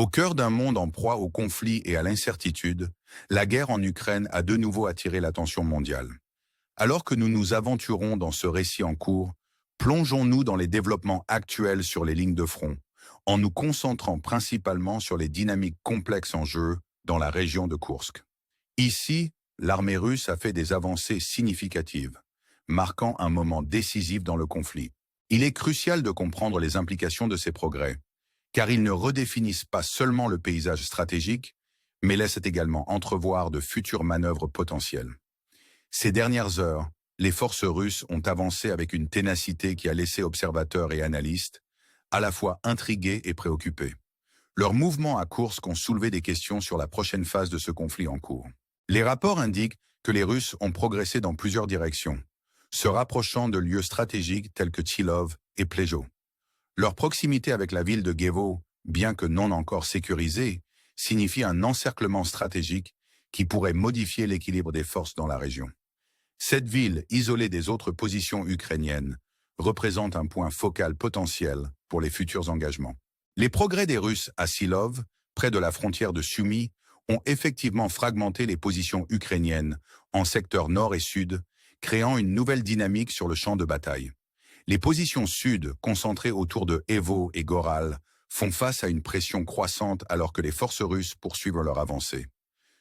Au cœur d'un monde en proie au conflit et à l'incertitude, la guerre en Ukraine a de nouveau attiré l'attention mondiale. Alors que nous nous aventurons dans ce récit en cours, plongeons-nous dans les développements actuels sur les lignes de front, en nous concentrant principalement sur les dynamiques complexes en jeu dans la région de Koursk. Ici, l'armée russe a fait des avancées significatives, marquant un moment décisif dans le conflit. Il est crucial de comprendre les implications de ces progrès, car ils ne redéfinissent pas seulement le paysage stratégique, mais laissent également entrevoir de futures manœuvres potentielles. Ces dernières heures, les forces russes ont avancé avec une ténacité qui a laissé observateurs et analystes à la fois intrigués et préoccupés. Leurs mouvements à Koursk ont soulevé des questions sur la prochaine phase de ce conflit en cours. Les rapports indiquent que les Russes ont progressé dans plusieurs directions, se rapprochant de lieux stratégiques tels que Tchilov et Plejo. Leur proximité avec la ville de Ghevo, bien que non encore sécurisée, signifie un encerclement stratégique qui pourrait modifier l'équilibre des forces dans la région. Cette ville, isolée des autres positions ukrainiennes, représente un point focal potentiel pour les futurs engagements. Les progrès des Russes à Silov, près de la frontière de Sumy, ont effectivement fragmenté les positions ukrainiennes en secteurs nord et sud, créant une nouvelle dynamique sur le champ de bataille. Les positions sud, concentrées autour de Evo et Goral, font face à une pression croissante alors que les forces russes poursuivent leur avancée.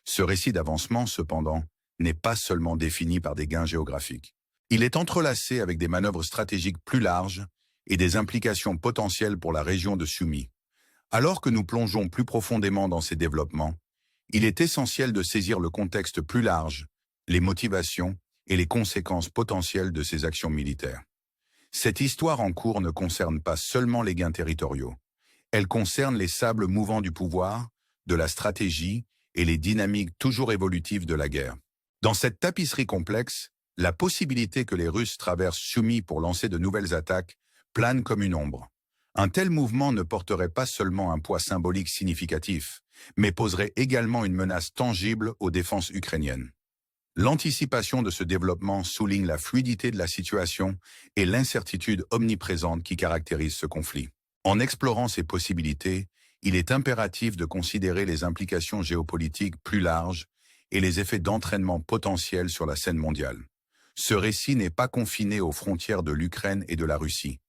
Ce récit d'avancement, cependant, n'est pas seulement défini par des gains géographiques. Il est entrelacé avec des manœuvres stratégiques plus larges et des implications potentielles pour la région de Sumy. Alors que nous plongeons plus profondément dans ces développements, il est essentiel de saisir le contexte plus large, les motivations et les conséquences potentielles de ces actions militaires. Cette histoire en cours ne concerne pas seulement les gains territoriaux. Elle concerne les sables mouvants du pouvoir, de la stratégie et les dynamiques toujours évolutives de la guerre. Dans cette tapisserie complexe, la possibilité que les Russes traversent Sumy pour lancer de nouvelles attaques plane comme une ombre. Un tel mouvement ne porterait pas seulement un poids symbolique significatif, mais poserait également une menace tangible aux défenses ukrainiennes. L'anticipation de ce développement souligne la fluidité de la situation et l'incertitude omniprésente qui caractérise ce conflit. En explorant ces possibilités, il est impératif de considérer les implications géopolitiques plus larges et les effets d'entraînement potentiels sur la scène mondiale. Ce récit n'est pas confiné aux frontières de l'Ukraine et de la Russie.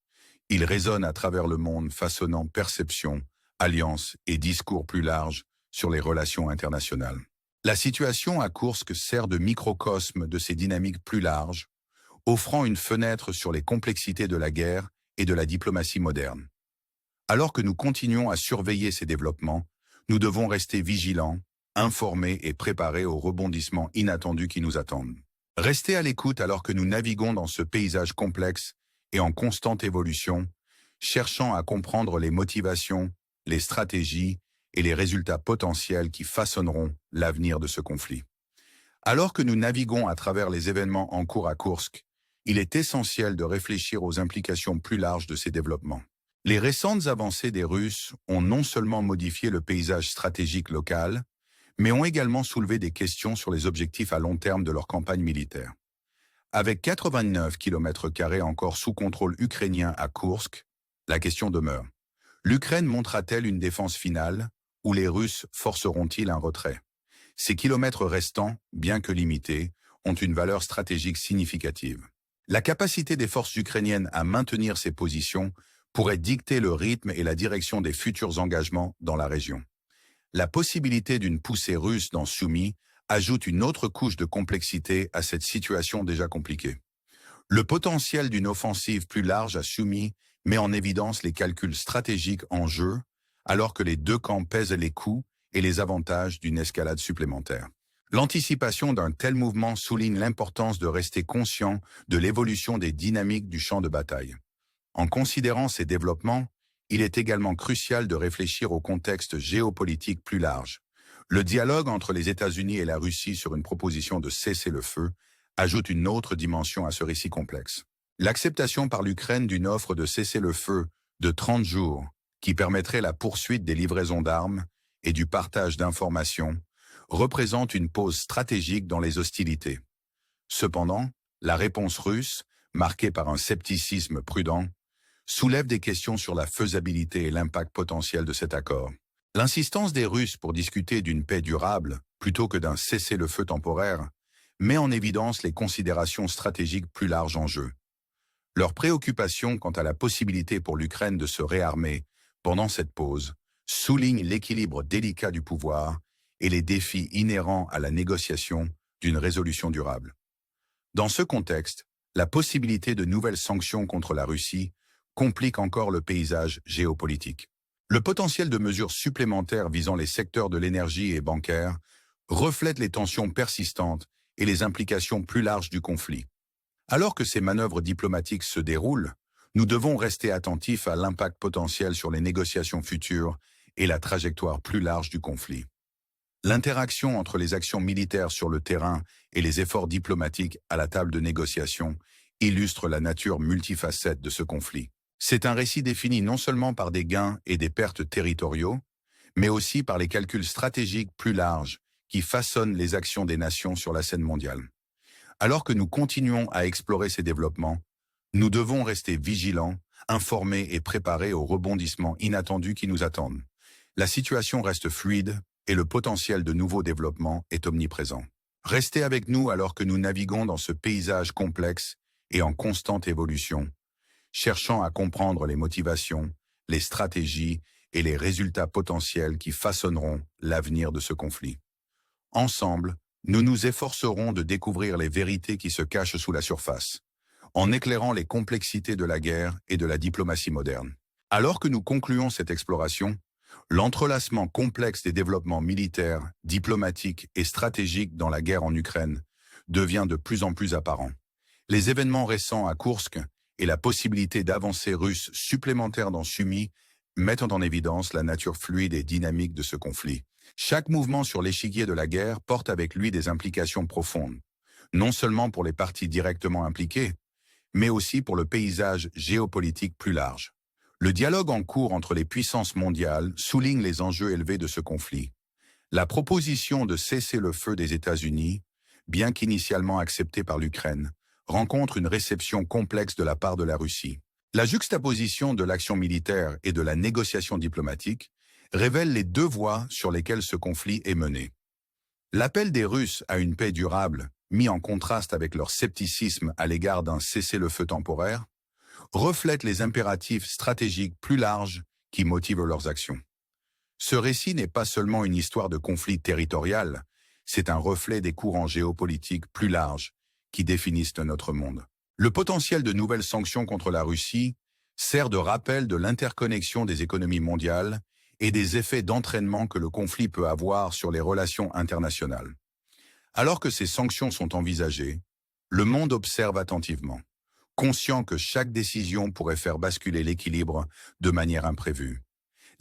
Il résonne à travers le monde, façonnant perceptions, alliances et discours plus larges sur les relations internationales. La situation à Koursk sert de microcosme de ces dynamiques plus larges, offrant une fenêtre sur les complexités de la guerre et de la diplomatie moderne. Alors que nous continuons à surveiller ces développements, nous devons rester vigilants, informés et préparés aux rebondissements inattendus qui nous attendent. Restez à l'écoute alors que nous naviguons dans ce paysage complexe et en constante évolution, cherchant à comprendre les motivations, les stratégies et les résultats potentiels qui façonneront l'avenir de ce conflit. Alors que nous naviguons à travers les événements en cours à Koursk, il est essentiel de réfléchir aux implications plus larges de ces développements. Les récentes avancées des Russes ont non seulement modifié le paysage stratégique local, mais ont également soulevé des questions sur les objectifs à long terme de leur campagne militaire. Avec 89 km² encore sous contrôle ukrainien à Koursk, la question demeure. L'Ukraine montrera-t-elle une défense finale ou les Russes forceront-ils un retrait? Ces kilomètres restants, bien que limités, ont une valeur stratégique significative. La capacité des forces ukrainiennes à maintenir ces positions pourrait dicter le rythme et la direction des futurs engagements dans la région. La possibilité d'une poussée russe dans Sumy ajoute une autre couche de complexité à cette situation déjà compliquée. Le potentiel d'une offensive plus large à Sumy met en évidence les calculs stratégiques en jeu, alors que les deux camps pèsent les coûts et les avantages d'une escalade supplémentaire. L'anticipation d'un tel mouvement souligne l'importance de rester conscient de l'évolution des dynamiques du champ de bataille. En considérant ces développements, il est également crucial de réfléchir au contexte géopolitique plus large. Le dialogue entre les États-Unis et la Russie sur une proposition de cessez-le-feu ajoute une autre dimension à ce récit complexe. L'acceptation par l'Ukraine d'une offre de cessez-le-feu de 30 jours qui permettrait la poursuite des livraisons d'armes et du partage d'informations représente une pause stratégique dans les hostilités. Cependant, la réponse russe, marquée par un scepticisme prudent, soulève des questions sur la faisabilité et l'impact potentiel de cet accord. L'insistance des Russes pour discuter d'une paix durable, plutôt que d'un cessez-le-feu temporaire, met en évidence les considérations stratégiques plus larges en jeu. Leur préoccupation quant à la possibilité pour l'Ukraine de se réarmer pendant cette pause souligne l'équilibre délicat du pouvoir et les défis inhérents à la négociation d'une résolution durable. Dans ce contexte, la possibilité de nouvelles sanctions contre la Russie complique encore le paysage géopolitique. Le potentiel de mesures supplémentaires visant les secteurs de l'énergie et bancaire reflète les tensions persistantes et les implications plus larges du conflit. Alors que ces manœuvres diplomatiques se déroulent, nous devons rester attentifs à l'impact potentiel sur les négociations futures et la trajectoire plus large du conflit. L'interaction entre les actions militaires sur le terrain et les efforts diplomatiques à la table de négociation illustre la nature multifacette de ce conflit. C'est un récit défini non seulement par des gains et des pertes territoriaux, mais aussi par les calculs stratégiques plus larges qui façonnent les actions des nations sur la scène mondiale. Alors que nous continuons à explorer ces développements, nous devons rester vigilants, informés et préparés aux rebondissements inattendus qui nous attendent. La situation reste fluide et le potentiel de nouveaux développements est omniprésent. Restez avec nous alors que nous naviguons dans ce paysage complexe et en constante évolution, cherchant à comprendre les motivations, les stratégies et les résultats potentiels qui façonneront l'avenir de ce conflit. Ensemble, nous nous efforcerons de découvrir les vérités qui se cachent sous la surface, en éclairant les complexités de la guerre et de la diplomatie moderne. Alors que nous concluons cette exploration, l'entrelacement complexe des développements militaires, diplomatiques et stratégiques dans la guerre en Ukraine devient de plus en plus apparent. Les événements récents à Koursk et la possibilité d'avancées russes supplémentaires dans Sumy mettent en évidence la nature fluide et dynamique de ce conflit. Chaque mouvement sur l'échiquier de la guerre porte avec lui des implications profondes, non seulement pour les parties directement impliquées, mais aussi pour le paysage géopolitique plus large. Le dialogue en cours entre les puissances mondiales souligne les enjeux élevés de ce conflit. La proposition de cesser le feu des États-Unis, bien qu'initialement acceptée par l'Ukraine, rencontre une réception complexe de la part de la Russie. La juxtaposition de l'action militaire et de la négociation diplomatique révèle les deux voies sur lesquelles ce conflit est mené. L'appel des Russes à une paix durable, mis en contraste avec leur scepticisme à l'égard d'un cessez-le-feu temporaire, reflète les impératifs stratégiques plus larges qui motivent leurs actions. Ce récit n'est pas seulement une histoire de conflit territorial, c'est un reflet des courants géopolitiques plus larges qui définissent notre monde. Le potentiel de nouvelles sanctions contre la Russie sert de rappel de l'interconnexion des économies mondiales et des effets d'entraînement que le conflit peut avoir sur les relations internationales. Alors que ces sanctions sont envisagées, le monde observe attentivement, conscient que chaque décision pourrait faire basculer l'équilibre de manière imprévue.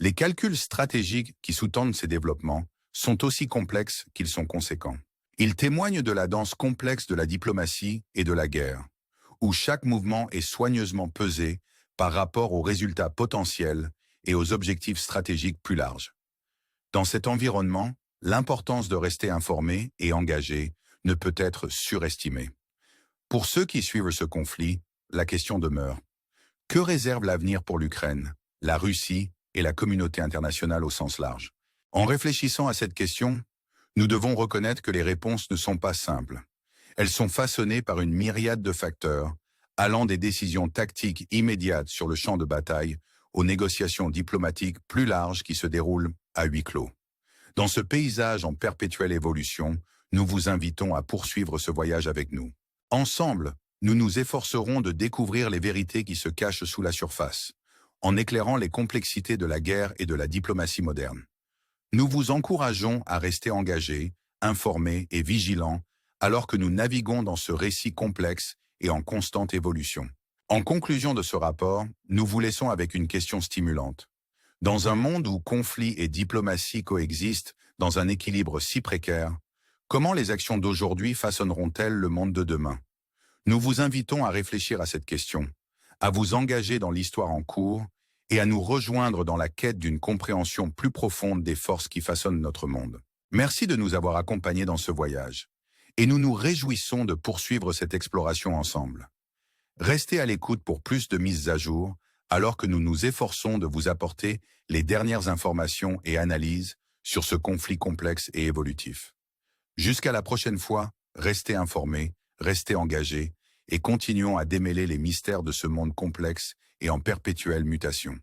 Les calculs stratégiques qui sous-tendent ces développements sont aussi complexes qu'ils sont conséquents. Ils témoignent de la danse complexe de la diplomatie et de la guerre, où chaque mouvement est soigneusement pesé par rapport aux résultats potentiels et aux objectifs stratégiques plus larges. Dans cet environnement, l'importance de rester informé et engagé ne peut être surestimée. Pour ceux qui suivent ce conflit, la question demeure. Que réserve l'avenir pour l'Ukraine, la Russie et la communauté internationale au sens large? En réfléchissant à cette question, nous devons reconnaître que les réponses ne sont pas simples. Elles sont façonnées par une myriade de facteurs, allant des décisions tactiques immédiates sur le champ de bataille aux négociations diplomatiques plus larges qui se déroulent à huis clos. Dans ce paysage en perpétuelle évolution, nous vous invitons à poursuivre ce voyage avec nous. Ensemble, nous nous efforcerons de découvrir les vérités qui se cachent sous la surface, en éclairant les complexités de la guerre et de la diplomatie moderne. Nous vous encourageons à rester engagés, informés et vigilants, alors que nous naviguons dans ce récit complexe et en constante évolution. En conclusion de ce rapport, nous vous laissons avec une question stimulante. Dans un monde où conflit et diplomatie coexistent dans un équilibre si précaire, comment les actions d'aujourd'hui façonneront-elles le monde de demain? Nous vous invitons à réfléchir à cette question, à vous engager dans l'histoire en cours et à nous rejoindre dans la quête d'une compréhension plus profonde des forces qui façonnent notre monde. Merci de nous avoir accompagnés dans ce voyage, et nous nous réjouissons de poursuivre cette exploration ensemble. Restez à l'écoute pour plus de mises à jour alors que nous nous efforçons de vous apporter les dernières informations et analyses sur ce conflit complexe et évolutif. Jusqu'à la prochaine fois, restez informés, restez engagés et continuons à démêler les mystères de ce monde complexe et en perpétuelle mutation.